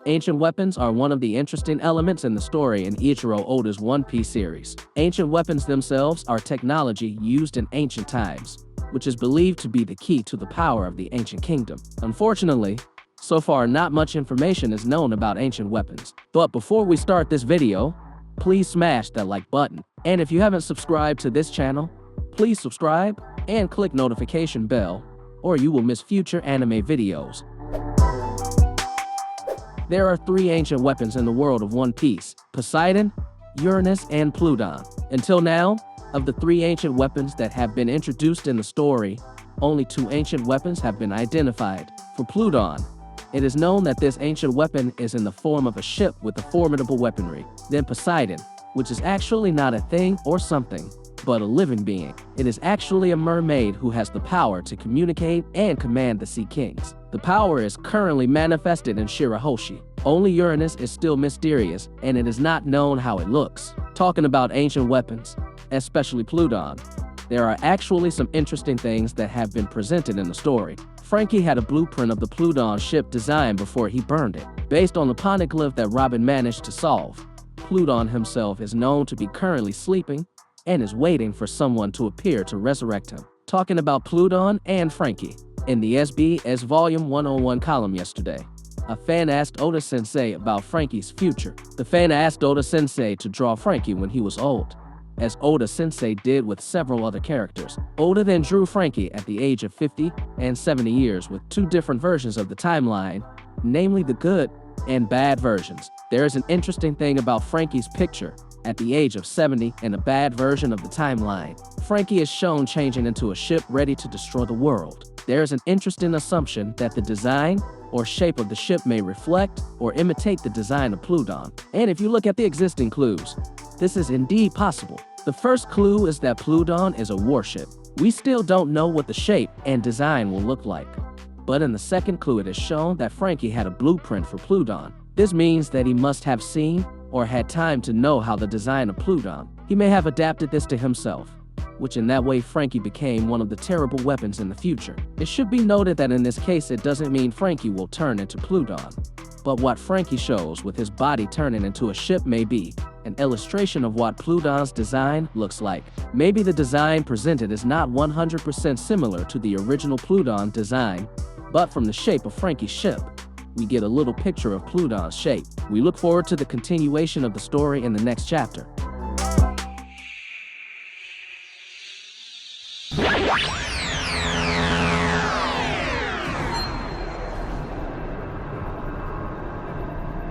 Ancient weapons are one of the interesting elements in the story in Eiichiro Oda's One Piece series. Ancient weapons themselves are technology used in ancient times, which is believed to be the key to the power of the ancient kingdom. Unfortunately, so far not much information is known about ancient weapons. But before we start this video, please smash that like button. And if you haven't subscribed to this channel, please subscribe and click notification bell, or you will miss future anime videos. There are 3 ancient weapons in the world of One Piece: Poseidon, Uranus, and Pluton. Until now, of the 3 ancient weapons that have been introduced in the story, only 2 ancient weapons have been identified. For Pluton, it is known that this ancient weapon is in the form of a ship with a formidable weaponry. Then Poseidon, which is actually not a thing or something, but a living being. It is actually a mermaid who has the power to communicate and command the Sea Kings. The power is currently manifested in Shirahoshi. Only Uranus is still mysterious, and it is not known how it looks. Talking about ancient weapons, especially Pluton, there are actually some interesting things that have been presented in the story. Franky had a blueprint of the Pluton ship design before he burned it. Based on the poneglyph that Robin managed to solve, Pluton himself is known to be currently sleeping and is waiting for someone to appear to resurrect him. Talking about Pluton and Franky, in the SBS Volume 101 column yesterday, a fan asked Oda Sensei about Franky's future. The fan asked Oda Sensei to draw Franky when he was old, as Oda Sensei did with several other characters. Oda then drew Franky at the age of 50 and 70 years with 2 different versions of the timeline, namely the good and bad versions. There is an interesting thing about Franky's picture at the age of 70 and a bad version of the timeline. Franky is shown changing into a ship ready to destroy the world. There is an interesting assumption that the design or shape of the ship may reflect or imitate the design of Pluton. And if you look at the existing clues, this is indeed possible. The first clue is that Pluton is a warship. We still don't know what the shape and design will look like. But in the second clue, it is shown that Franky had a blueprint for Pluton. This means that he must have seen or had time to know how the design of Pluton. He may have adapted this to himself, which in that way Franky became one of the terrible weapons in the future. It should be noted that in this case it doesn't mean Franky will turn into Pluton, but what Franky shows with his body turning into a ship may be an illustration of what Pluton's design looks like. Maybe the design presented is not 100% similar to the original Pluton design, but from the shape of Franky's ship, we get a little picture of Pluton's shape. We look forward to the continuation of the story in the next chapter.